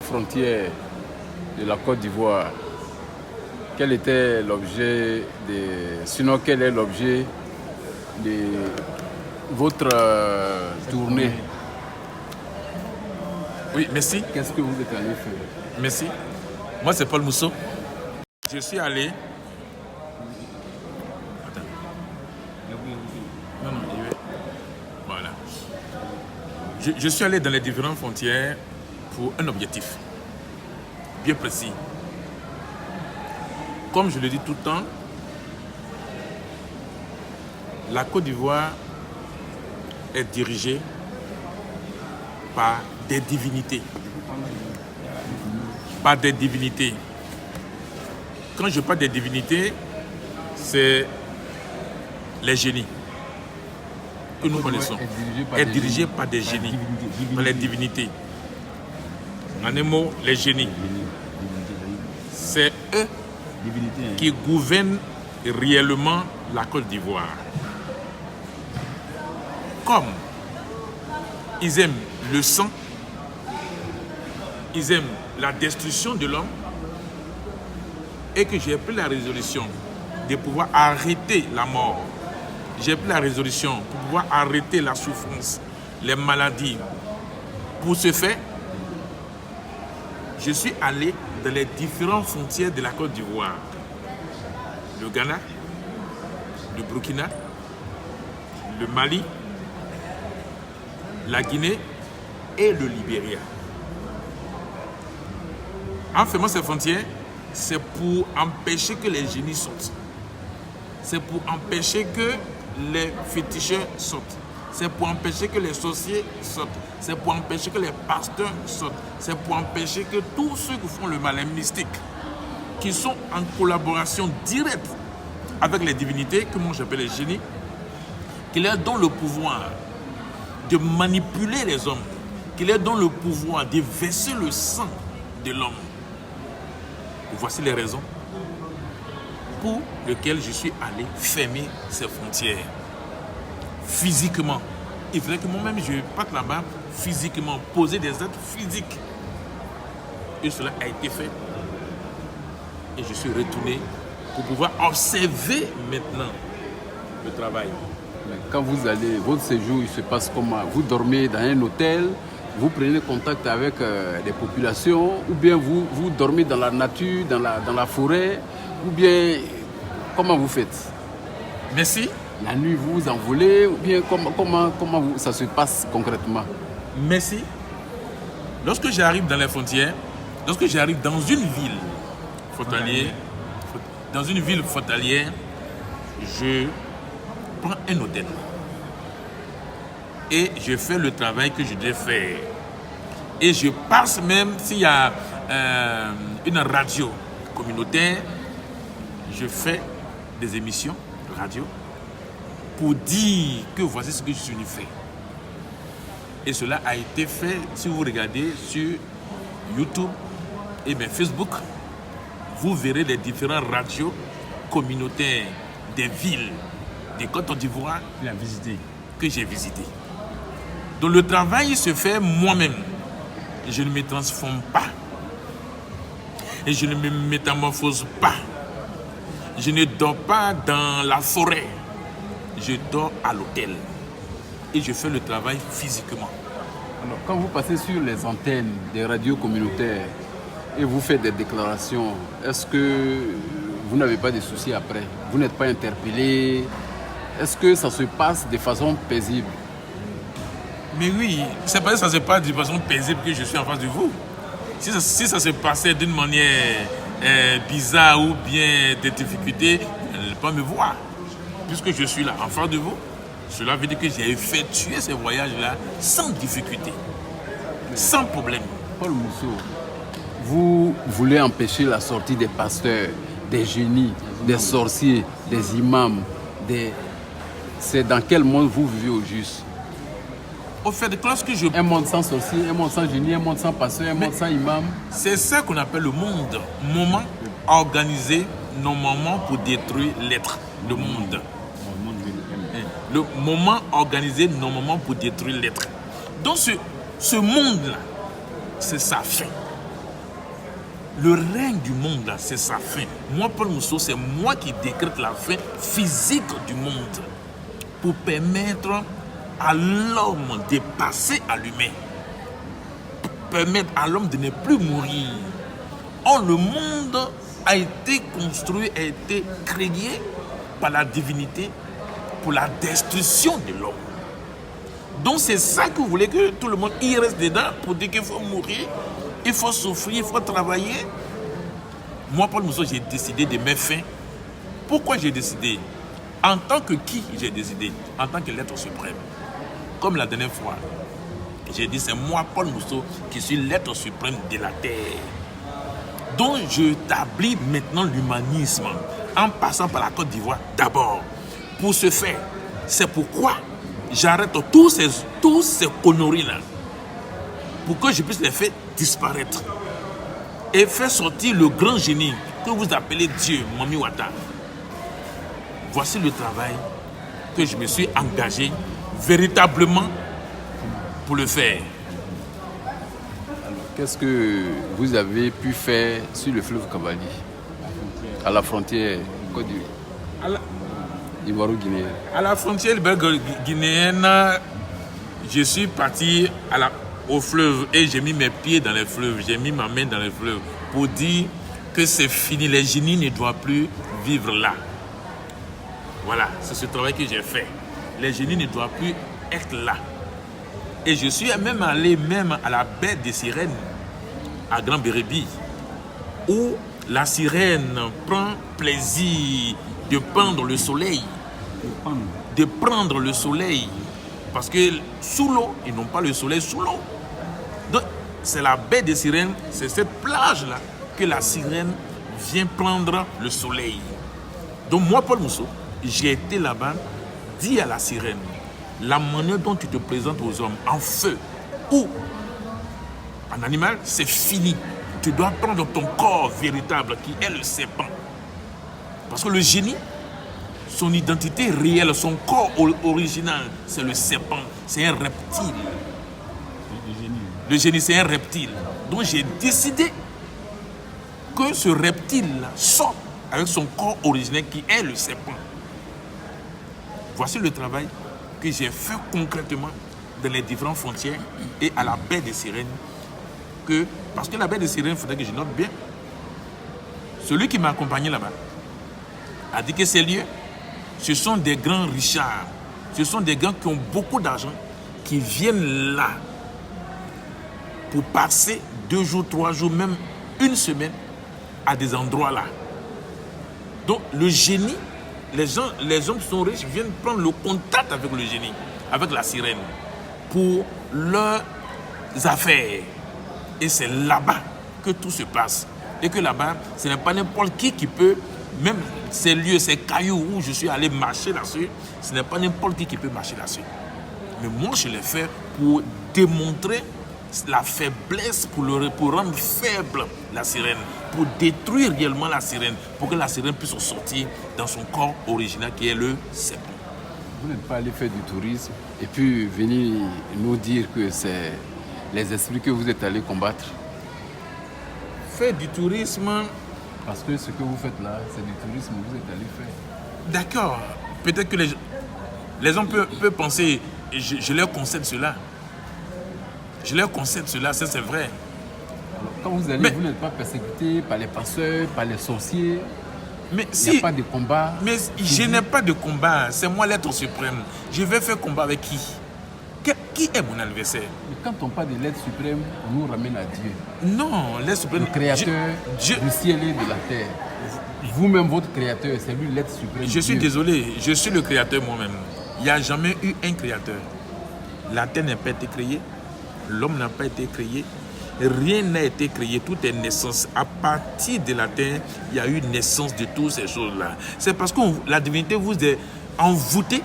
frontières de la Côte d'Ivoire, quel était l'objet sinon quel est l'objet de votre tournée? Oui, merci. Qu'est-ce que vous êtes allé faire? Merci. Moi, c'est Paul Mousseau. Je suis allé... Attends. Non, voilà. Je suis allé dans les différentes frontières pour un objectif bien précis. Comme je le dis tout le temps, la Côte d'Ivoire est dirigée par des divinités. Par des divinités. Quand je parle des divinités, c'est les génies que nous connaissons. Est dirigée par des génies, par les divinités. En un mot, les génies. C'est eux qui gouvernent réellement la Côte d'Ivoire. Comme ils aiment le sang, ils aiment la destruction de l'homme, et que j'ai pris la résolution de pouvoir arrêter la mort. J'ai pris la résolution pour pouvoir arrêter la souffrance, les maladies. Pour ce faire, je suis allé dans les différentes frontières de la Côte d'Ivoire. Le Ghana, le Burkina, le Mali, la Guinée et le Libéria. En fermant ces frontières, c'est pour empêcher que les génies sortent. C'est pour empêcher que les féticheurs sortent. C'est pour empêcher que les sorciers sortent. C'est pour empêcher que les pasteurs sortent. C'est pour empêcher que tous ceux qui font le mal, les mystiques, qui sont en collaboration directe avec les divinités, que moi j'appelle les génies, qui leur donnent le pouvoir de manipuler les hommes, qui leur donnent le pouvoir de verser le sang de l'homme. Voici les raisons pour lesquelles je suis allé fermer ces frontières. Physiquement, il fallait que moi-même je parte là-bas physiquement, poser des actes physiques. Et cela a été fait. Et je suis retourné pour pouvoir observer maintenant le travail. Mais quand vous allez, votre séjour, il se passe comment? Vous dormez dans un hôtel? Vous prenez contact avec les populations, ou bien vous dormez dans la nature, dans la forêt, ou bien comment vous faites? Merci. La nuit, vous vous envolez, ou bien comment ça se passe concrètement? Merci. Lorsque j'arrive dans les frontières, lorsque j'arrive dans une ville frontalière, je prends un hôtel. Et je fais le travail que je dois faire. Et je passe même, s'il y a une radio communautaire, je fais des émissions radio pour dire que voici ce que je suis venu faire. Et cela a été fait, si vous regardez sur YouTube et bien Facebook, vous verrez les différentes radios communautaires des villes de Côte d'Ivoire que j'ai visitées. Donc le travail se fait moi-même. Je ne me transforme pas. Et je ne me métamorphose pas. Je ne dors pas dans la forêt. Je dors à l'hôtel. Et je fais le travail physiquement. Alors, quand vous passez sur les antennes des radios communautaires et vous faites des déclarations, est-ce que vous n'avez pas de soucis après? Vous n'êtes pas interpellé? Est-ce que ça se passe de façon paisible? Mais oui, c'est parce que ça ne se passe de façon paisible que je suis en face de vous. Si ça se passait d'une manière bizarre ou bien des difficultés, vous n'allez pas me voir. Puisque je suis là en face de vous, cela veut dire que j'ai effectué ces voyages-là sans difficulté, sans problème. Paul Mousseau, vous voulez empêcher la sortie des pasteurs, des génies, des sorciers, des imams, C'est dans quel monde vous vivez au juste? Au fait, lorsque je... Un monde sans sorcier, un monde sans génie, un monde sans pasteur, un monde sans imam. C'est ça qu'on appelle le monde. Moment organisé normalement pour détruire l'être. Le monde. Le moment organisé normalement pour détruire l'être. Donc ce monde-là, c'est sa fin. Le règne du monde, c'est sa fin. Moi, Paul Mousseau, c'est moi qui décrète la fin physique du monde pour permettre à l'homme de passer à l'humain. Pour permettre à l'homme de ne plus mourir. Or, le monde a été construit, a été créé par la divinité pour la destruction de l'homme. Donc, c'est ça que vous voulez que tout le monde y reste dedans pour dire qu'il faut mourir. Il faut souffrir, il faut travailler. Moi, Paul Mousseau, j'ai décidé de mettre fin. Pourquoi j'ai décidé? En tant que qui j'ai décidé? En tant que l'être suprême. Comme la dernière fois, j'ai dit, c'est moi, Paul Mousseau, qui suis l'être suprême de la terre. Donc, je établis maintenant l'humanisme en passant par la Côte d'Ivoire d'abord. Pour ce faire, c'est pourquoi j'arrête tous ces conneries-là pour que je puisse les faire disparaître et faire sortir le grand génie que vous appelez Dieu, Mami Wata. Voici le travail que je me suis engagé véritablement pour le faire. Alors, qu'est-ce que vous avez pu faire sur le fleuve Kavali, à la frontière Côte d'Ivoire-Guinéenne? À la frontière guinéenne, je suis parti au fleuve et j'ai mis mes pieds dans les fleuves, j'ai mis ma main dans les fleuves pour dire que c'est fini, les génies ne doivent plus vivre là. Voilà, c'est ce travail que j'ai fait. Les génies ne doivent plus être là. Et je suis même allé à la baie des Sirènes, à Grand Bérébi, où la sirène prend plaisir de prendre le soleil. De prendre le soleil. Parce que sous l'eau, ils n'ont pas le soleil sous l'eau. Donc, c'est la baie des Sirènes, c'est cette plage-là que la sirène vient prendre le soleil. Donc moi, Paul Mousseau, j'ai été là-bas, dit à la sirène, la manière dont tu te présentes aux hommes, en feu ou en animal, c'est fini. Tu dois prendre ton corps véritable qui est le serpent. Parce que le génie, son identité réelle, son corps original, c'est le serpent, c'est un reptile. Le génie, c'est un reptile. Donc j'ai décidé que ce reptile-là sorte avec son corps originel qui est le serpent. Voici le travail que j'ai fait concrètement dans les différentes frontières et à la baie des Sirènes. Parce que la baie des Sirènes, il faudrait que je note bien. Celui qui m'a accompagné là-bas a dit que ces lieux, ce sont des grands richards. Ce sont des gens qui ont beaucoup d'argent, qui viennent là pour passer 2 jours, 3 jours, même une semaine à des endroits là. Donc le génie, les hommes qui sont riches viennent prendre le contact avec le génie, avec la sirène, pour leurs affaires. Et c'est là-bas que tout se passe. Et que là-bas, ce n'est pas n'importe qui peut, même ces lieux, ces cailloux où je suis allé marcher là-dessus, ce n'est pas n'importe qui peut marcher là-dessus. Mais moi, je l'ai fait pour démontrer la faiblesse, pour rendre faible la sirène, pour détruire réellement la sirène, pour que la sirène puisse sortir dans son corps original qui est le serpent. Vous n'êtes pas allé faire du tourisme et puis venir nous dire que c'est les esprits que vous êtes allé combattre? Faire du tourisme... Parce que ce que vous faites là, c'est du tourisme que vous êtes allé faire. D'accord. Peut-être que les gens peuvent penser, je leur concède cela. Je leur concède cela, ça c'est vrai. Alors, quand vous allez, vous n'êtes pas persécuté par les passeurs, par les sorciers. Mais il n'y a pas de combat. Mais je n'ai pas de combat. C'est moi l'être suprême. Je vais faire combat avec qui? Qui est mon adversaire? Mais quand on parle de l'être suprême, on nous ramène à Dieu. Non, l'être suprême... Le créateur du ciel et de la terre. Vous-même, votre créateur, c'est lui l'être suprême. Je suis désolé, je suis le créateur moi-même. Il n'y a jamais eu un créateur. La terre n'a pas été créée, l'homme n'a pas été créé, rien n'a été créé, tout est naissance. À partir de la terre, il y a eu naissance de toutes ces choses-là. C'est parce que la divinité vous est envoûtée,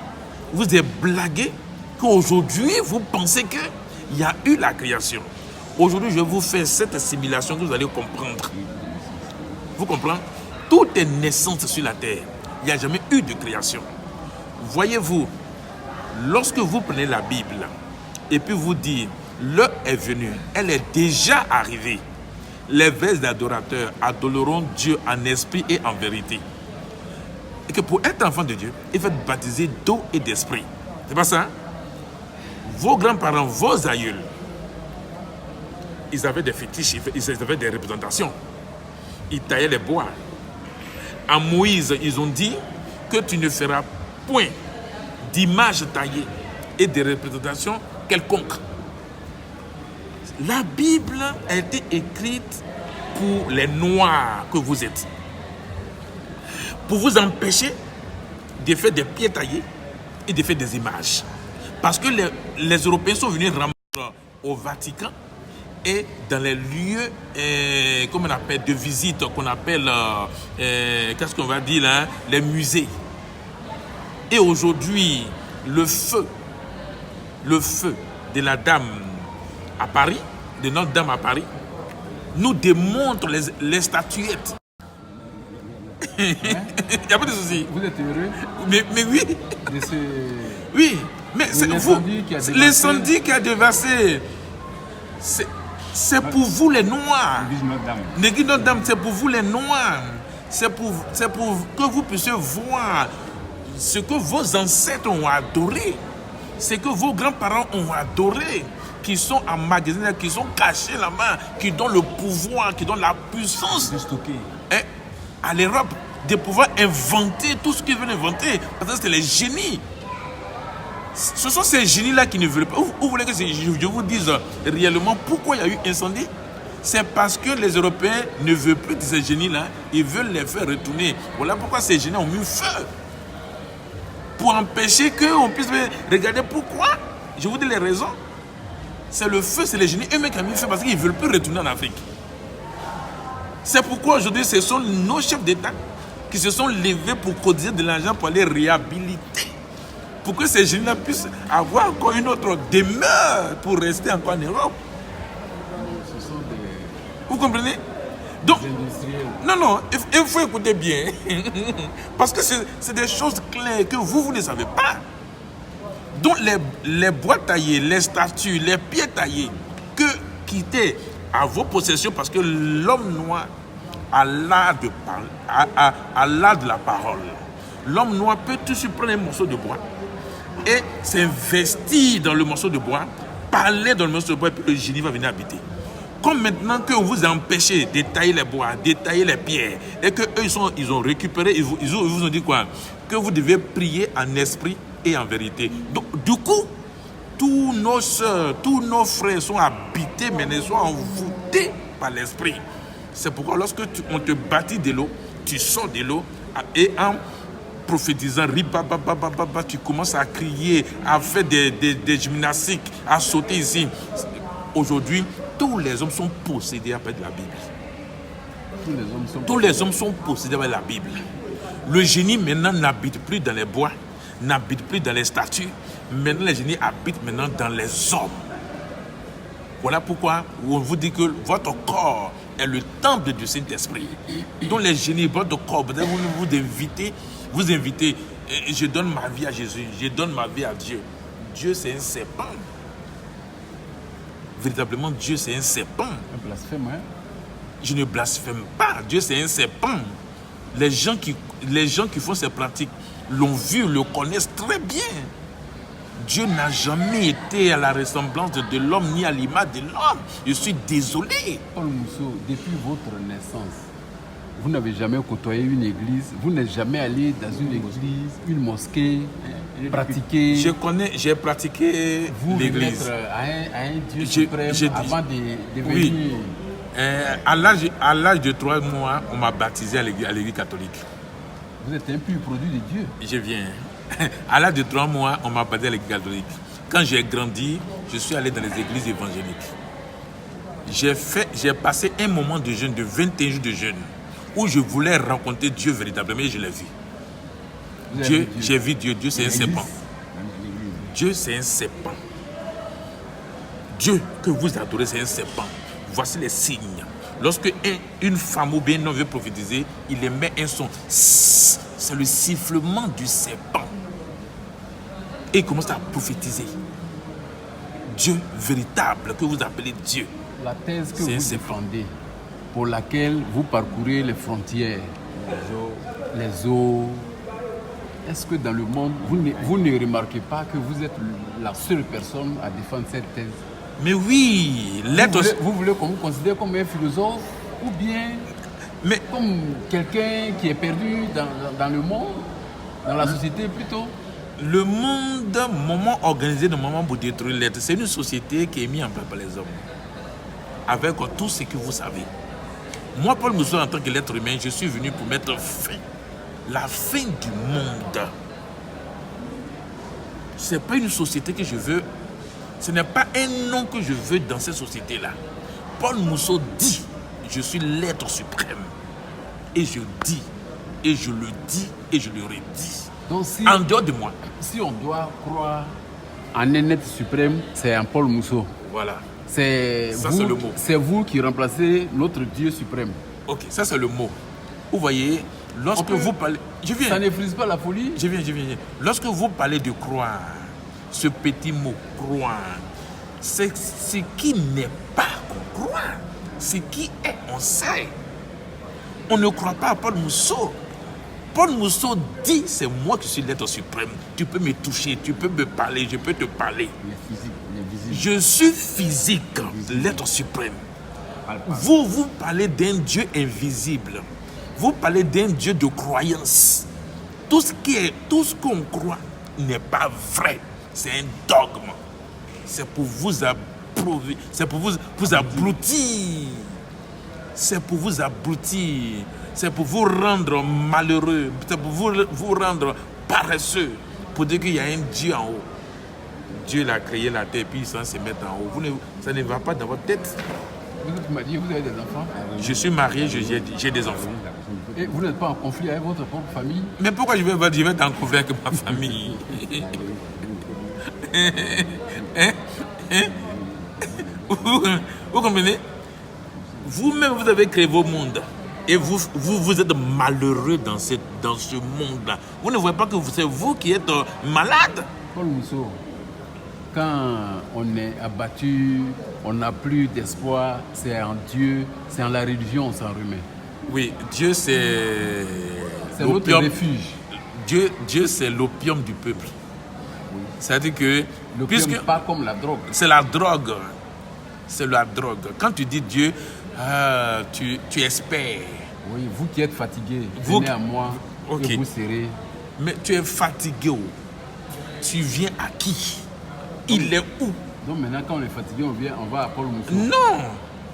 vous est blagué, qu'aujourd'hui, vous pensez qu'il y a eu la création. Aujourd'hui, je vous fais cette assimilation que vous allez comprendre. Vous comprenez? Tout est naissance sur la terre. Il n'y a jamais eu de création. Voyez-vous, lorsque vous prenez la Bible et puis vous dites, l'heure est venue, elle est déjà arrivée. les vrais adorateurs adoreront Dieu en esprit et en vérité. Et que pour être enfant de Dieu, il faut être baptisé d'eau et d'esprit. C'est pas ça? Vos grands-parents, vos aïeuls, ils avaient des fétiches, ils avaient des représentations. Ils taillaient les bois. À Moïse, ils ont dit que tu ne feras point d'image taillée et de représentations quelconques. La Bible a été écrite pour les noirs que vous êtes. Pour vous empêcher de faire des pieds taillés et de faire des images. Parce que les Européens sont venus rendre au Vatican et dans les lieux comme on appelle, de visite, qu'on appelle, qu'est-ce qu'on va dire là, les musées. Et aujourd'hui, le feu de la Dame à Paris, de Notre-Dame à Paris, nous démontre les statuettes. Il n'y a pas de souci. Vous êtes heureux? Mais oui. De ce... Oui, mais c'est vous. L'incendie qui a dévasté, c'est pour vous les Noirs. L'église Notre-Dame, c'est pour vous les Noirs. C'est pour que vous puissiez voir ce que vos ancêtres ont adoré, ce que vos grands-parents ont adoré, qui sont emmagasinés, qui sont cachés là-bas, qui donnent le pouvoir, qui donnent la puissance à l'Europe de pouvoir inventer tout ce qu'ils veulent inventer. Parce que c'est les génies. Ce sont ces génies-là qui ne veulent pas. Vous voulez que je vous dise réellement pourquoi il y a eu incendie? C'est parce que les Européens ne veulent plus de ces génies-là. Ils veulent les faire retourner. Voilà pourquoi ces génies ont mis feu. Pour empêcher qu'on puisse regarder pourquoi. Je vous dis les raisons. C'est le feu, c'est les génies eux-mêmes qui ont mis feu parce qu'ils ne veulent plus retourner en Afrique. C'est pourquoi aujourd'hui, ce sont nos chefs d'État qui se sont levés pour cotiser de l'argent pour aller réhabiliter. Pour que ces jeunes-là puissent avoir encore une autre demeure pour rester encore en Europe. Ce sont des... Vous comprenez? Donc, industriels. non, il faut écouter bien. Parce que c'est des choses claires que vous ne savez pas. Donc, les bois taillés, les statues, les pierres taillées, qui étaient à vos possessions, parce que l'homme noir a l'art de parler, a l'art de la parole. L'homme noir peut tout de suite prendre un morceau de bois et s'investir dans le morceau de bois, parler dans le morceau de bois, et puis le génie va venir habiter. Comme maintenant que vous empêchez de tailler les bois, de tailler les pierres, et qu'eux, ils ont récupéré, ils vous ont dit quoi? Que vous devez prier en esprit et en vérité. Donc, du coup, tous nos soeurs, tous nos frères sont habités, mais ils sont envoûtés par l'esprit. C'est pourquoi lorsque on te bâtit de l'eau, tu sors de l'eau et en prophétisant, tu commences à crier, à faire des gymnastiques, à sauter ici. Aujourd'hui, tous les hommes sont possédés après de la Bible. Tous les hommes sont possédés par la Bible. Le génie maintenant n'habite plus dans les bois, n'habite plus dans les statues. Maintenant, les génies habitent maintenant dans les hommes. Voilà pourquoi on vous dit que votre corps est le temple du Saint-Esprit. Donc les génies, votre corps, vous invitez, je donne ma vie à Jésus, je donne ma vie à Dieu. Dieu, c'est un serpent. Véritablement, Dieu, c'est un serpent. Un blasphème, hein? Je ne blasphème pas. Dieu, c'est un serpent. Les gens qui font ces pratiques l'ont vu, le connaissent très bien. Dieu n'a jamais été à la ressemblance de l'homme ni à l'image de l'homme. Je suis désolé. Paul Mousseau, depuis votre naissance, vous n'avez jamais côtoyé une église, vous n'êtes jamais allé dans une église, une mosquée, pratiquer. J'ai pratiqué l'église. À un Dieu suprême avant de venir. Oui. À l'âge de 3 mois, on m'a baptisé à l'église catholique. Vous êtes un pur produit de Dieu. Je viens. À l'âge de 3 mois, on m'a baptisé à l'église catholique. Quand j'ai grandi, je suis allé dans les églises évangéliques. J'ai passé un moment de jeûne, de 21 jours de jeûne, où je voulais rencontrer Dieu véritablement et je l'ai vu. J'ai vu Dieu. Dieu, c'est un serpent. Dieu, c'est un serpent. Dieu que vous adorez, c'est un serpent. Voici les signes. Lorsque une femme ou bien un homme veut prophétiser, il émet un son. C'est le sifflement du serpent. Et il commence à prophétiser. Dieu véritable, que vous appelez Dieu. La thèse que vous défendez, pour laquelle vous parcourez les frontières, les eaux. Est-ce que dans le monde, vous ne remarquez pas que vous êtes la seule personne à défendre cette thèse? Mais oui, vous voulez qu'on vous considère comme un philosophe ou bien comme quelqu'un qui est perdu dans le monde, dans la société plutôt? Le monde, moment organisé de moment pour détruire l'être, c'est une société qui est mise en place par les hommes. Avec tout ce que vous savez. Moi, Paul Mousso, en tant que l'être humain, je suis venu pour mettre fin. La fin du monde. Ce n'est pas une société que je veux. Ce n'est pas un nom que je veux dans cette société-là. Paul Mousso dit, je suis l'être suprême. Et je dis, et je le dis, et je le redis. Donc en dehors de moi. Si on doit croire en un être suprême, c'est en Paul Mousso. Voilà. C'est le mot. C'est vous qui remplacez notre Dieu suprême. Ok, ça c'est le mot. Vous voyez, lorsque vous parlez... Je viens. Ça ne frise pas la folie? Je viens. Lorsque vous parlez de croire, ce petit mot croire, c'est ce qui n'est pas qu'on croit. Ce qui est, on sait. On ne croit pas à Paul Mousso. Paul Mousso dit, c'est moi qui suis l'être suprême. Tu peux me toucher, tu peux me parler, je peux te parler. Je suis physique, l'être suprême. Vous parlez d'un Dieu invisible. Vous parlez d'un Dieu de croyance. Tout ce qu'on croit n'est pas vrai. C'est un dogme. C'est pour vous approuver. C'est pour vous abrutir. C'est pour vous abrutir. C'est pour vous rendre malheureux. C'est pour vous rendre paresseux. Pour dire qu'il y a un Dieu en haut. Dieu l'a créé la terre, puis sans se mettre en haut. Ça ne va pas dans votre tête. Vous m'avez dit, vous avez des enfants? Je suis marié, j'ai des enfants. Et vous n'êtes pas en conflit avec votre propre famille? Mais pourquoi je vais être en conflit avec ma famille? Vous comprenez? Vous-même, vous avez créé vos mondes. Et vous êtes malheureux dans ce monde-là. Vous ne voyez pas que c'est vous qui êtes malade? Paul Mousso, quand on est abattu, on n'a plus d'espoir, c'est en Dieu, c'est en la religion, on s'en remet. Oui, Dieu c'est notre refuge. Dieu c'est l'opium du peuple. Oui. C'est-à-dire que... L'opium pas comme la drogue. C'est la drogue. C'est la drogue. Quand tu dis Dieu, tu espères. Oui, vous qui êtes fatigué, venez à moi et vous serez... Mais tu es fatigué où? Tu viens à qui? Il est où? Donc maintenant, quand on est fatigué, on va à Paul Mousso. Non!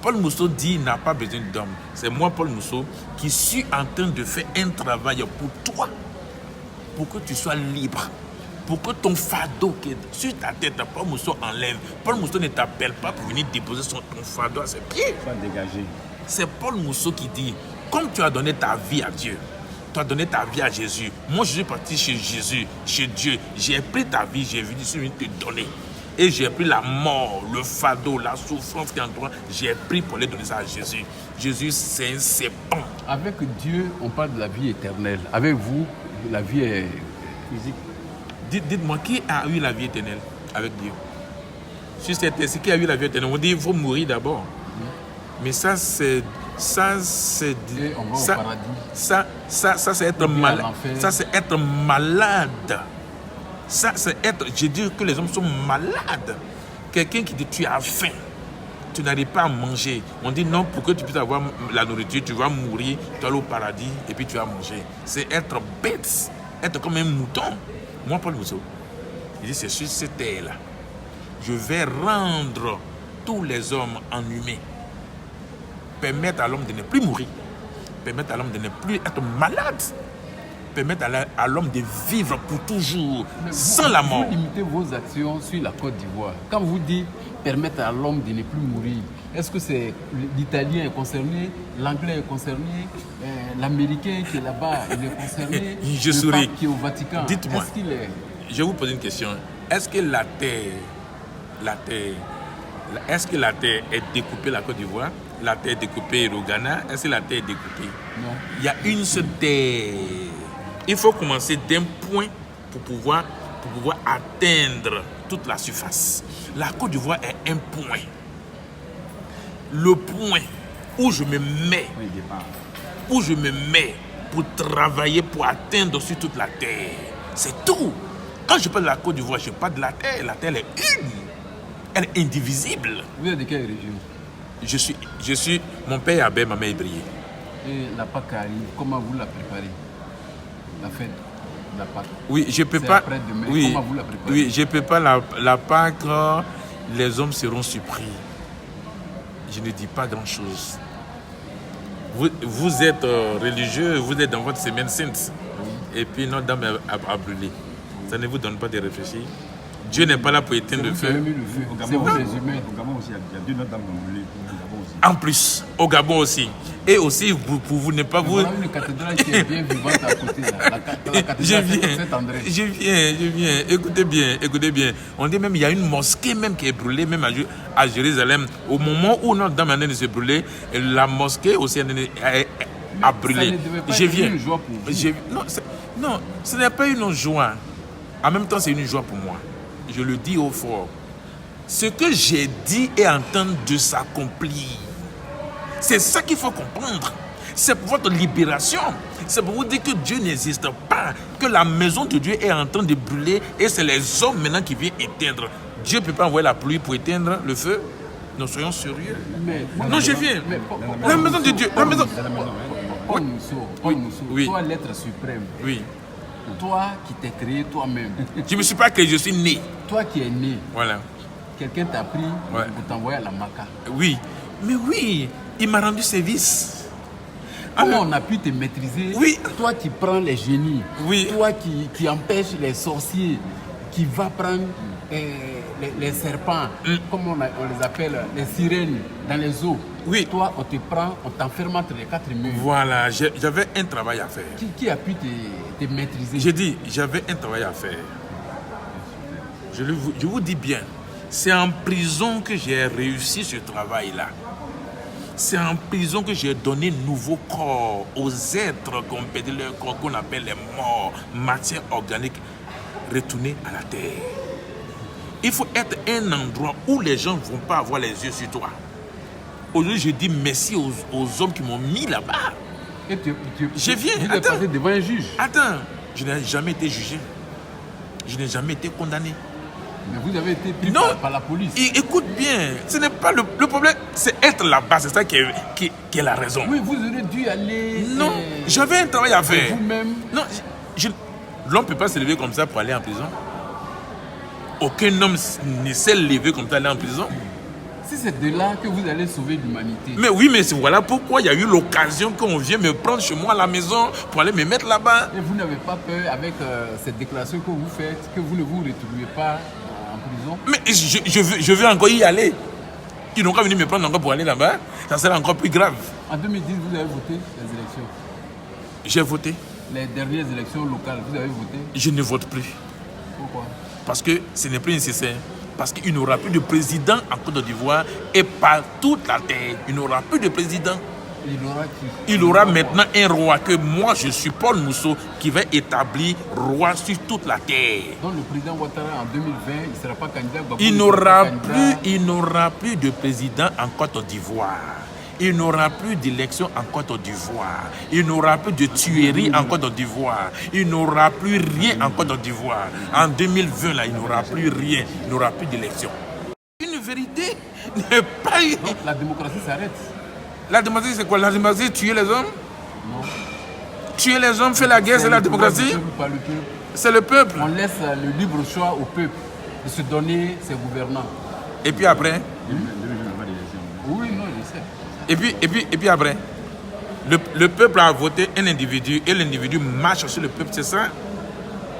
Paul Mousso dit qu'il n'a pas besoin d'homme. C'est moi, Paul Mousso, qui suis en train de faire un travail pour toi. Pour que tu sois libre. Pour que ton fardeau qui est sur ta tête, Paul Mousso enlève. Paul Mousso ne t'appelle pas pour venir déposer ton fardeau à ses pieds. Pas dégagé. C'est Paul Mousso qui dit, comme tu as donné ta vie à Dieu, tu as donné ta vie à Jésus. Moi, je suis parti chez Jésus, chez Dieu. J'ai pris ta vie, j'ai venu te donner. Et j'ai pris la mort, le fardeau, la souffrance qui est en toi. J'ai pris pour les donner ça à Jésus. Jésus, c'est un serpent. Avec Dieu, on parle de la vie éternelle. Avec vous, la vie est physique. Dites-moi, qui a eu la vie éternelle avec Dieu? Sur cette terre, qui a eu la vie éternelle? On dit qu'il faut mourir d'abord. Mais ça, c'est être malade. Ça, c'est être malade. Ça, c'est être... Je dis que les hommes sont malades. Quelqu'un qui dit tu as faim, tu n'arrives pas à manger. On dit non, pour que tu puisses avoir la nourriture, tu vas mourir, tu vas aller au paradis et puis tu vas manger. C'est être bête, être comme un mouton. Moi, Paul Mousso, il dit c'est sur cette terre-là. Je vais rendre tous les hommes en humains. Permettre à l'homme de ne plus mourir. Permettre à l'homme de ne plus être malade. Permettre à l'homme de vivre pour toujours, sans la mort. Vous limitez vos actions sur la Côte d'Ivoire. Quand vous dites permettre à l'homme de ne plus mourir, est-ce que c'est l'Italien est concerné, l'Anglais est concerné, l'Américain qui est là-bas, il est concerné, je souris. Le pape qui est au Vatican? Dites-moi, je vais vous poser une question. Est-ce que la terre est découpée, la Côte d'Ivoire? La terre est découpée au Ghana? Est-ce que la terre est découpée? Non. Il y a une seule terre. Il faut commencer d'un point pour pouvoir atteindre toute la surface. La Côte d'Ivoire est un point. Le point, où je me mets, où je me mets pour travailler, pour atteindre sur toute la terre. C'est tout. Quand je parle de la Côte d'Ivoire, je parle de la terre. La terre est une. Elle est indivisible. Vous êtes de quelle région? Je suis mon père est Abel, ma mère est Brié. Et la Pâque arrive, comment vous la préparez? La fête de la Pâque. Oui, je peux pas. Après-demain, Oui, comment vous la préparez? oui, je peux pas la Pâque. Les hommes seront surpris. Je ne dis pas grand-chose. Vous êtes religieux, vous êtes dans votre semaine sainte. Et puis notre dame a brûlé. Ça ne vous donne pas de réfléchir. Dieu n'est pas là pour éteindre le feu. C'est vous les humains. Au Gabon aussi, il y a deux notes d'âme brûlées. En plus, au Gabon aussi. Et aussi, pour vous ne pas vous... Voilà une cathédrale qui est bien vivante à côté. Là. La cathédrale Saint-André. Je viens. Écoutez bien. On dit même, il y a une mosquée même qui est brûlée, même à Jérusalem. Au moment où notre dame est en train de se brûler, la mosquée aussi a brûlé. Ça ne devait pas Je être viens. une joie pour vous. Non, ce n'est pas une joie. En même temps, c'est une joie pour moi. Je le dis au fort. Ce que j'ai dit est en train de s'accomplir. C'est ça qu'il faut comprendre. C'est pour votre libération. C'est pour vous dire que Dieu n'existe pas. Que la maison de Dieu est en train de brûler et c'est les hommes maintenant qui viennent éteindre. Dieu ne peut pas envoyer la pluie pour éteindre le feu. Nous soyons sérieux. Non, je viens. La maison de Dieu. La maison. Paul Mousso, Oui. toi l'être suprême. Oui. Toi qui t'es créé toi-même. Je ne me suis pas créé, je suis né. Toi qui es né. Voilà. Quelqu'un t'a pris pour t'envoyer à la Maca. Oui. Mais oui, il m'a rendu service. Comment on a pu te maîtriser? Oui. Toi qui prends les génies. Oui. Toi qui empêches les sorciers. Qui va prendre les serpents. Comment on les appelle? Les sirènes dans les eaux. Oui. Toi, on te prend, on t'enferme entre les quatre murs. Voilà, j'avais un travail à faire. Qui a pu te maîtriser? J'ai dit, j'avais un travail à faire. Je vous dis bien, c'est en prison que j'ai réussi ce travail-là. C'est en prison que j'ai donné nouveau corps aux êtres qu'on appelle les morts, matière organique, retournée à la terre. Il faut être un endroit où les gens ne vont pas avoir les yeux sur toi. Aujourd'hui, je dis merci aux hommes qui m'ont mis là-bas. Je viens, vous êtes passé devant un juge. Attends, je n'ai jamais été jugé. Je n'ai jamais été condamné. Mais vous avez été pris par la police. Écoute bien, ce n'est pas le problème, c'est être là-bas, c'est ça qui est la raison. Oui, vous auriez dû aller... Non, j'avais un travail à faire. Vous-même. Non, l'homme ne peut pas se lever comme ça pour aller en prison. Aucun homme ne s'est levé comme ça pour aller en prison. Si c'est de là que vous allez sauver l'humanité. Mais oui, mais voilà pourquoi il y a eu l'occasion qu'on vient me prendre chez moi à la maison pour aller me mettre là-bas. Et vous n'avez pas peur avec cette déclaration que vous faites, que vous ne vous retrouvez pas en prison? Mais je veux encore y aller. Ils n'ont pas venu me prendre encore pour aller là-bas. Ça sera encore plus grave. En 2010, vous avez voté les élections. J'ai voté. Les dernières élections locales, vous avez voté? Je ne vote plus. Pourquoi? Parce que ce n'est plus nécessaire. Parce qu'il n'y aura plus de président en Côte d'Ivoire et par toute la terre. Il n'y aura plus de président. Il aura maintenant un roi que moi je suis Paul Mousso qui va établir roi sur toute la terre. Donc le président Ouattara en 2020, il ne sera pas candidat. Il n'aura plus de président en Côte d'Ivoire. Il n'aura plus d'élection en Côte d'Ivoire. Il n'aura plus de tuerie en Côte d'Ivoire. Il n'aura plus rien en Côte d'Ivoire. En 2020, là, il n'aura plus rien. Il n'aura plus d'élection. Une vérité n'est pas... Donc la démocratie s'arrête. La démocratie, c'est quoi? La démocratie, tuer les hommes? Non. Tuer les hommes, faire la guerre, c'est la démocratie? C'est le peuple. On laisse le libre choix au peuple de se donner ses gouvernants. Et puis après? Oui, non, je sais. Et puis après, le peuple a voté un individu et l'individu marche sur le peuple, c'est ça?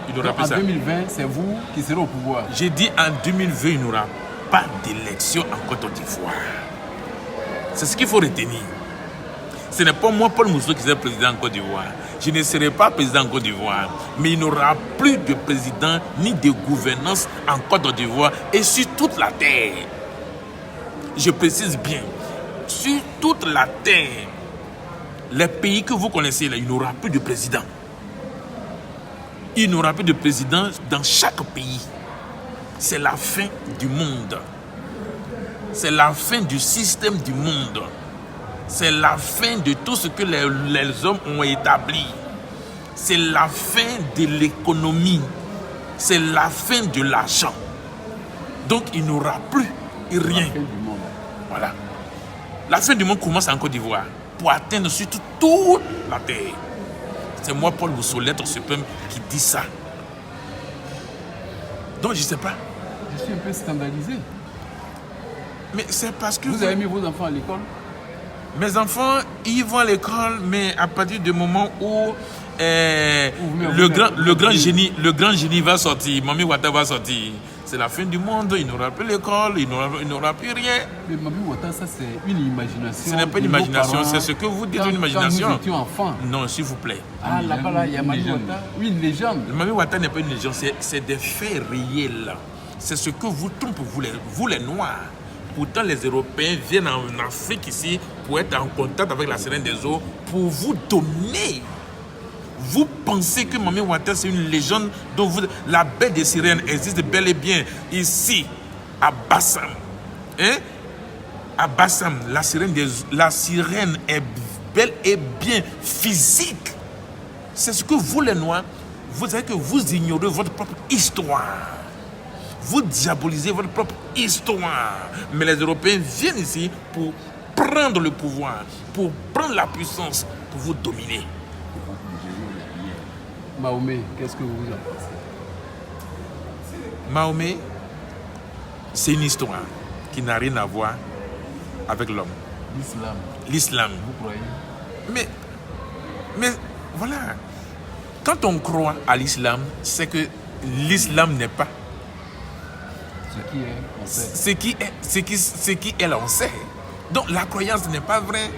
Il n'aura plus ça. En 2020, c'est vous qui serez au pouvoir. J'ai dit en 2020, il n'y aura pas d'élection en Côte d'Ivoire. C'est ce qu'il faut retenir. Ce n'est pas moi, Paul Mousso, qui serai président en Côte d'Ivoire. Je ne serai pas président en Côte d'Ivoire. Mais il n'y aura plus de président ni de gouvernance en Côte d'Ivoire et sur toute la terre. Je précise bien. Sur toute la terre, les pays que vous connaissez là, il n'y aura plus de président. Il n'y aura plus de président dans chaque pays. C'est la fin du monde. C'est la fin du système du monde. C'est la fin de tout ce que les hommes ont établi. C'est la fin de l'économie. C'est la fin de l'argent. Donc il n'y aura plus rien. La fin du monde. Voilà. La fin du monde commence en Côte d'Ivoire pour atteindre surtout toute la terre. C'est moi, Paul Mousseau, l'être suprême, qui dit ça. Donc je ne sais pas. Je suis un peu scandalisé. Mais c'est parce que... Vous avez mis vos enfants à l'école? Mes enfants, ils vont à l'école, mais à partir du moment où le grand génie va sortir, Mami Wata va sortir, c'est la fin du monde, il n'aura plus l'école, il n'aura plus rien. Mais Mami Wata, ça c'est une imagination. Ce n'est pas une imagination, c'est ce que vous dites, une imagination. Quand nous étions enfants. Non, s'il vous plaît. Ah, là-bas, il y a Mami Wata. Oui, une légende. Mami Wata n'est pas une légende, c'est des faits réels. C'est ce que vous trompez, vous les Noirs. Pourtant, les Européens viennent en Afrique ici pour être en contact avec la sirène des eaux, pour vous donner. Vous pensez que Mami Wata, c'est une légende dont la baie des sirènes existe bel et bien ici, à Bassam. Hein? À Bassam, la sirène est bel et bien physique. C'est ce que vous, les Noirs, vous savez que vous ignorez votre propre histoire. Vous diabolisez votre propre histoire. Mais les Européens viennent ici pour prendre le pouvoir, pour prendre la puissance, pour vous dominer. Mahomet, qu'est-ce que vous en pensez? Mahomet, c'est une histoire qui n'a rien à voir avec l'homme. L'islam. L'islam. Vous croyez? Mais voilà. Quand on croit à l'islam, c'est que l'islam n'est pas. Ce qui est, on sait. Ce qui est, là, on sait. Donc la croyance n'est pas vraie,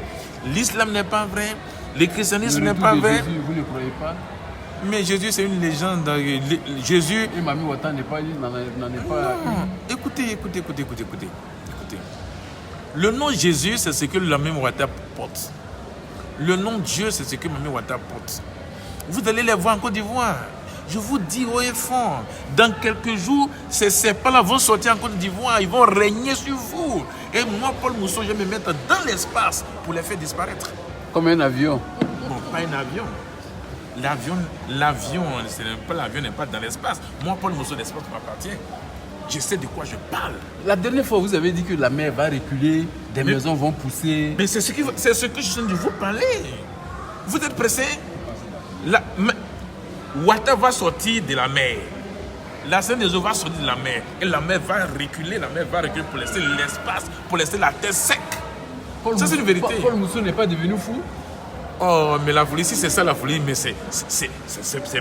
l'islam n'est pas vrai, le christianisme n'est pas vrai. Jésus, vous ne croyez pas? Mais Jésus, c'est une légende. Jésus. Et Mami Wata n'en est pas Non. Écoutez. Le nom Jésus, c'est ce que la Mami Wata porte. Le nom Dieu, c'est ce que Mami Wata porte. Vous allez les voir en Côte d'Ivoire. Je vous dis haut et fort, dans quelques jours, ces pas-là vont sortir en Côte d'Ivoire, ils vont régner sur vous. Et moi, Paul Mousseau, je vais me mettre dans l'espace pour les faire disparaître. Comme un avion. Bon, pas un avion. L'avion n'est pas dans l'espace. Moi, Paul Mousseau, l'espace m'appartient. Je sais de quoi je parle. La dernière fois, vous avez dit que la mer va reculer, des maisons vont pousser. Mais c'est ce que je suis en train de vous parler. Vous êtes pressé? Wata va sortir de la mer. La scène des eaux va sortir de la mer. Et la mer va reculer pour laisser l'espace, pour laisser la terre sec. Ça, c'est une vérité. Paul Mousseau n'est pas devenu fou? Oh, mais la folie, si c'est ça la folie, mais c'est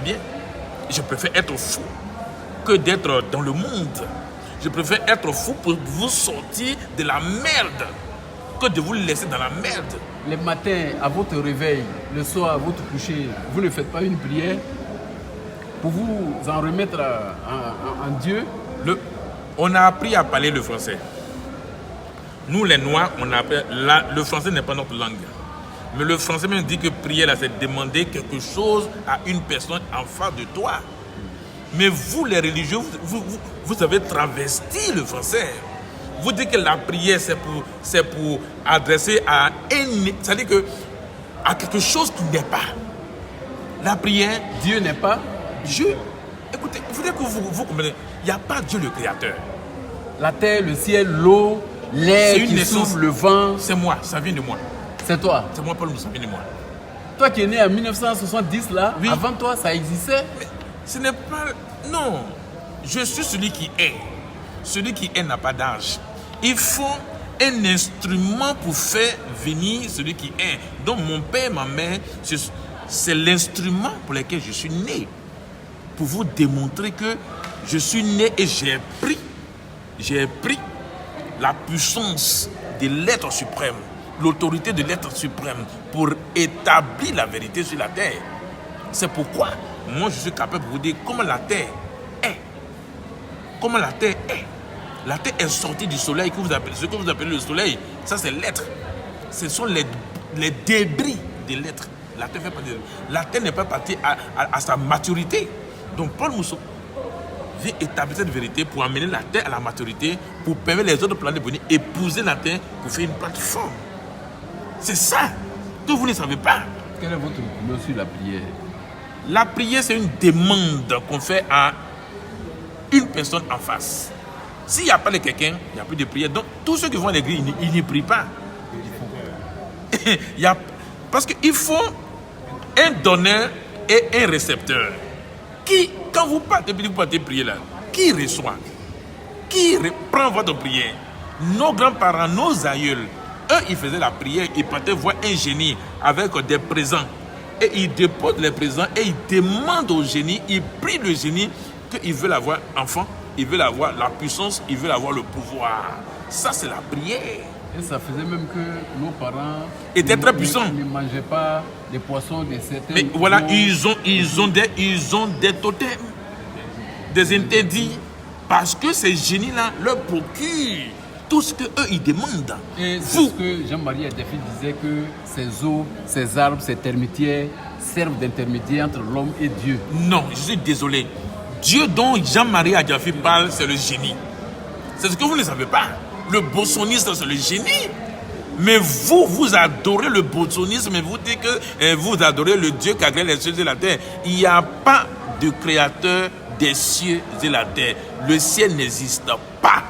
bien. Je préfère être fou que d'être dans le monde. Je préfère être fou pour vous sortir de la merde que de vous laisser dans la merde. Les matins, à votre réveil, le soir, à votre coucher, vous ne faites pas une prière pour vous en remettre en Dieu? On a appris à parler le français. Nous, les Noirs, on a appris, le français n'est pas notre langue. Mais le français même dit que prier, là, c'est demander quelque chose à une personne en face de toi. Mais vous, les religieux, vous avez travesti le français. Vous dites que la prière, c'est pour adresser à c'est-à-dire que à quelque chose qui n'est pas. La prière, Dieu n'est pas? Dieu. Écoutez, il faudrait que vous comprenez. Il n'y a pas Dieu le créateur. La terre, le ciel, l'eau, l'air qui souffle, le vent. C'est moi, ça vient de moi. C'est toi? C'est moi, Paul Mousseau, ça vient de moi. Toi qui es né en 1970 là, oui. Avant toi ça existait? Mais ce n'est pas... Non. Je suis celui qui est. Celui qui est n'a pas d'âge. Il faut un instrument pour faire venir celui qui est. Donc mon père, ma mère, c'est l'instrument pour lequel je suis né. Pour vous démontrer que je suis né et j'ai pris la puissance de l'être suprême, l'autorité de l'être suprême pour établir la vérité sur la terre. C'est pourquoi moi je suis capable de vous dire comment la terre est. Comment la terre est. La terre est sortie du soleil, ce que vous appelez le soleil, ça c'est l'être. Ce sont les débris de l'être. La terre n'est pas partie à sa maturité. Donc Paul Mousseau vient établir cette vérité pour amener la terre à la maturité, pour permettre les autres planètes de venir épouser la terre pour faire une plateforme. C'est ça que vous ne savez pas. Quelle est votre opinion sur la prière? La prière, c'est une demande qu'on fait à une personne en face. S'il n'y a pas de quelqu'un, il n'y a plus de prière. Donc, tous ceux qui vont à l'église, ils n'y prient pas. Parce qu'il faut un donneur et un récepteur. Quand vous partez prier là, qui reçoit? Qui prend votre prière? Nos grands-parents, nos aïeuls, eux, ils faisaient la prière, ils partaient voir un génie avec des présents. Et ils déposent les présents et ils demandent au génie, ils prient le génie qu'ils veulent avoir enfant, ils veulent avoir la puissance, ils veulent avoir le pouvoir. Ça, c'est la prière. Et ça faisait même que nos parents étaient très puissants. Ne mangeaient pas des poissons de certains. Mais voilà, ils ont des totems, des interdits, parce que ces génies-là leur procurent tout ce qu'eux, ils demandent. Et c'est ce que Jean-Marie Adjafi disait, que ces eaux, ces arbres, ces termitières servent d'intermédiaire entre l'homme et Dieu. Non, je suis désolé. Dieu dont Jean-Marie Adjafi parle, c'est le génie. C'est ce que vous ne savez pas. Le bosonisme, c'est le génie. Mais vous adorez le bosonisme et vous dites que vous adorez le Dieu qui a créé les cieux et la terre. Il n'y a pas de créateur des cieux et la terre. Le ciel n'existe pas.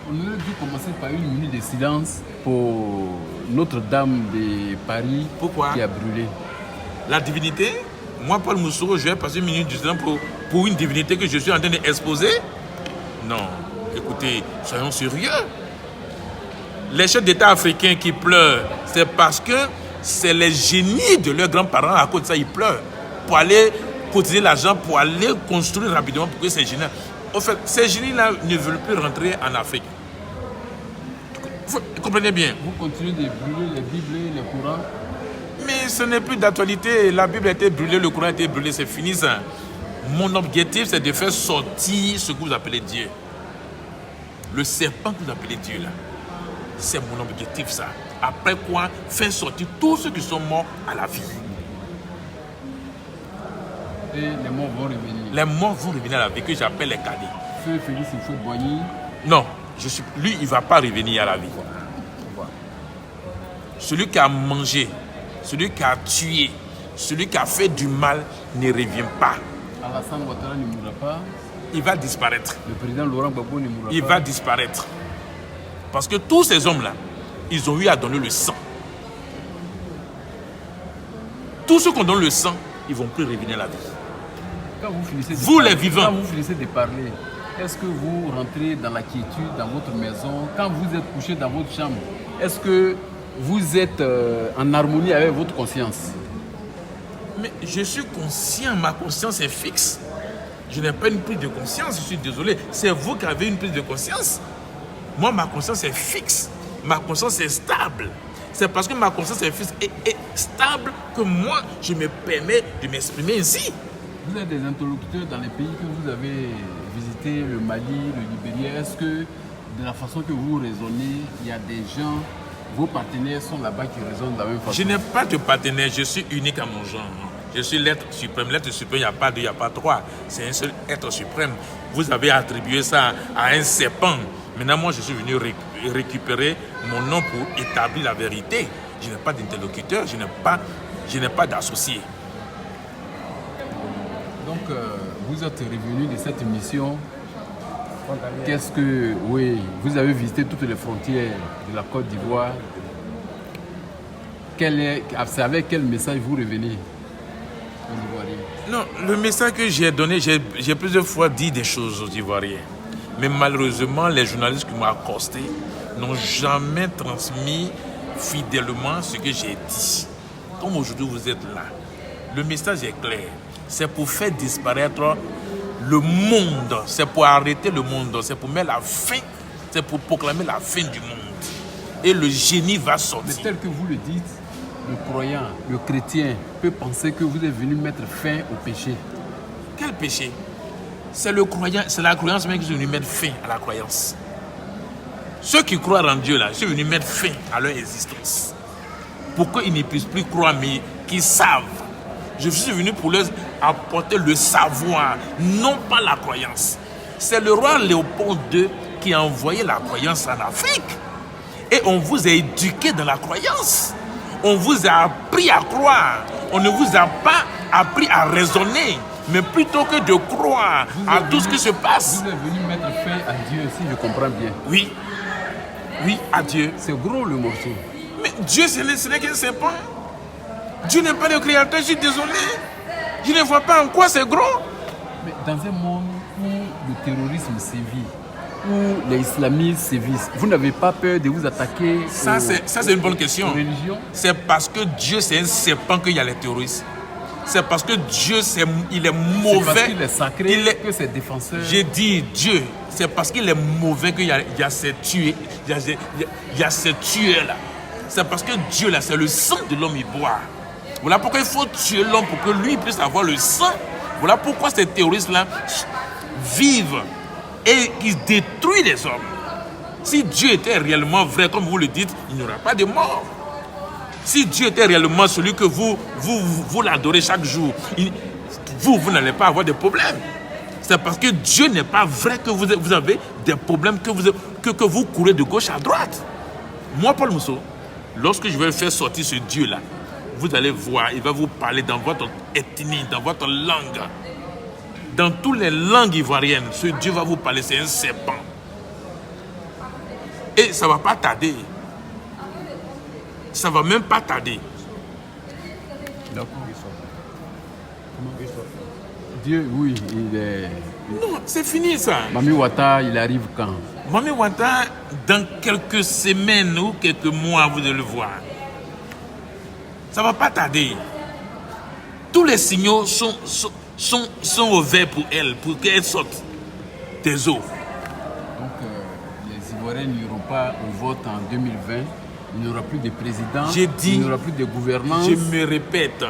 On aurait dû commencer par une minute de silence pour Notre-Dame de Paris. Pourquoi? Qui a brûlé. La divinité, moi, Paul Moussoro, je vais passer une minute de silence pour une divinité que je suis en train d'exposer. Non, écoutez, soyons sérieux. Les chefs d'État africains qui pleurent, c'est parce que c'est les génies de leurs grands-parents, à cause de ça, ils pleurent. Pour aller cotiser l'argent, pour aller construire rapidement, pour que ces génies-là... En fait, ces génies-là ne veulent plus rentrer en Afrique. Vous comprenez bien? Vous continuez de brûler les Bibles et les Courans. Mais ce n'est plus d'actualité. La Bible a été brûlée, le Coran a été brûlé, c'est fini ça. Mon objectif, c'est de faire sortir ce que vous appelez Dieu. Le serpent que vous appelez Dieu, là. C'est mon objectif, ça. Après quoi, faire sortir tous ceux qui sont morts à la vie. Et les morts vont revenir. Les morts vont revenir à la vie, que j'appelle les cadets. Feu Félix Houphouët-Boigny. Non, lui, il ne va pas revenir à la vie. Celui qui a mangé, celui qui a tué, celui qui a fait du mal ne revient pas. Alassane Ouattara ne mourra pas. Il va disparaître. Le président Laurent Gbagbo ne mourra pas. Il va disparaître. Parce que tous ces hommes-là, ils ont eu à donner le sang. Tous ceux qui ont donné le sang, ils ne vont plus revenir à la vie. Quand vous finissez vous les vivants. Quand vous finissez de parler, est-ce que vous rentrez dans la quiétude dans votre maison? Quand vous êtes couché dans votre chambre, est-ce que vous êtes en harmonie avec votre conscience? Mais je suis conscient, ma conscience est fixe. Je n'ai pas une prise de conscience, je suis désolé. C'est vous qui avez une prise de conscience. Moi, ma conscience est fixe. Ma conscience est stable. C'est parce que ma conscience est fixe et stable que moi, je me permets de m'exprimer ainsi. Vous avez des interlocuteurs dans les pays que vous avez visités, le Mali, le Libéria. Est-ce que, de la façon que vous raisonnez, il y a des gens, vos partenaires sont là-bas qui raisonnent de la même façon? Je n'ai pas de partenaire, je suis unique à mon genre. Je suis l'être suprême. L'être suprême, il n'y a pas deux, il n'y a pas trois. C'est un seul être suprême. Vous avez attribué ça à un serpent. Maintenant, moi, je suis venu récupérer mon nom pour établir la vérité. Je n'ai pas d'interlocuteur, je n'ai pas d'associé. Donc, vous êtes revenu de cette mission. Qu'est-ce que... Oui, vous avez visité toutes les frontières de la Côte d'Ivoire. C'est avec quel message vous revenez aux Ivoiriens? Non, le message que j'ai donné, j'ai plusieurs fois dit des choses aux Ivoiriens. Mais malheureusement, les journalistes qui m'ont accosté n'ont jamais transmis fidèlement ce que j'ai dit. Comme aujourd'hui vous êtes là, le message est clair. C'est pour faire disparaître le monde. C'est pour arrêter le monde. C'est pour mettre la fin. C'est pour proclamer la fin du monde. Et le génie va sortir. Mais tel que vous le dites, le croyant, le chrétien peut penser que vous êtes venu mettre fin au péché. Quel péché? C'est le croyant, c'est la croyance même qui est venue mettre fin à la croyance. Ceux qui croient en Dieu, là, sont venus mettre fin à leur existence. Pourquoi ils ne puissent plus croire, mais qu'ils savent. Je suis venu pour leur apporter le savoir, non pas la croyance. C'est le roi Léopold II qui a envoyé la croyance en Afrique. Et on vous a éduqué dans la croyance. On vous a appris à croire. On ne vous a pas appris à raisonner, mais plutôt que de croire à tout ce qui se passe. Vous êtes venu mettre fin à Dieu, si je comprends bien. Oui. Oui, à Dieu. C'est gros le morceau. Mais Dieu, ce n'est qu'un serpent. Dieu n'est pas le créateur, je suis désolé. Je ne vois pas en quoi c'est gros. Mais dans un monde où le terrorisme sévit, où les islamistes sévissent, vous n'avez pas peur de vous attaquer Ça, c'est une bonne question. aux religions? C'est parce que Dieu, c'est un serpent qu'il y a les terroristes. C'est parce que Dieu, il est mauvais. C'est parce qu'il est sacré que ses défenseurs... J'ai dit Dieu, c'est parce qu'il est mauvais qu'il y a ces tués. Il y a ces tueurs-là. C'est parce que Dieu, là, c'est le sang de l'homme, il boit. Voilà pourquoi il faut tuer l'homme pour que lui puisse avoir le sang. Voilà pourquoi ces terroristes-là vivent et ils détruisent les hommes. Si Dieu était réellement vrai, comme vous le dites, il n'y aura pas de mort. Si Dieu était réellement celui que vous l'adorez chaque jour, vous n'allez pas avoir de problèmes. C'est parce que Dieu n'est pas vrai que vous avez des problèmes, que vous courez de gauche à droite. Moi, Paul Mousseau, lorsque je vais faire sortir ce Dieu-là, vous allez voir, il va vous parler dans votre ethnie, dans votre langue. Dans toutes les langues ivoiriennes, ce Dieu va vous parler, c'est un serpent. Et ça ne va pas tarder. Ça ne va même pas tarder. Dieu, oui, il est... Non, c'est fini ça. Mami Wata, il arrive quand? Mami Wata, dans quelques semaines ou quelques mois, vous allez le voir. Ça ne va pas tarder. Tous les signaux sont au vert pour elle, pour qu'elle sorte des eaux. Donc, les Ivoiriens n'iront pas au vote en 2020. Il n'y aura plus de président. J'ai dit, il n'y aura plus de gouvernance. Je me répète,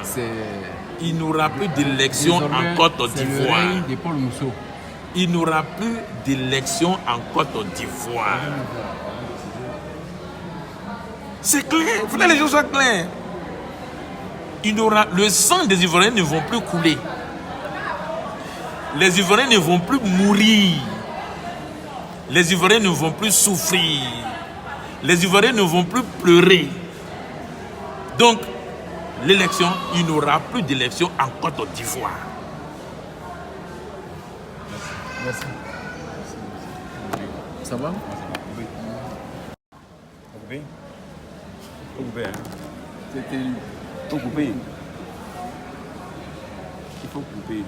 il n'y aura plus d'élection en Côte d'Ivoire. De Paul Mousseau. Il n'y aura plus d'élection en Côte d'Ivoire. C'est clair, il faut que les choses soient claires. Le sang des Ivoiriens ne vont plus couler. Les Ivoiriens ne vont plus mourir. Les Ivoiriens ne vont plus souffrir. Les Ivoiriens ne vont plus pleurer. Donc, l'élection, il n'y aura plus d'élection en Côte d'Ivoire. Merci. Ça va? Coupé. Coupé, hein. C'était... Faut couper. Il faut couper.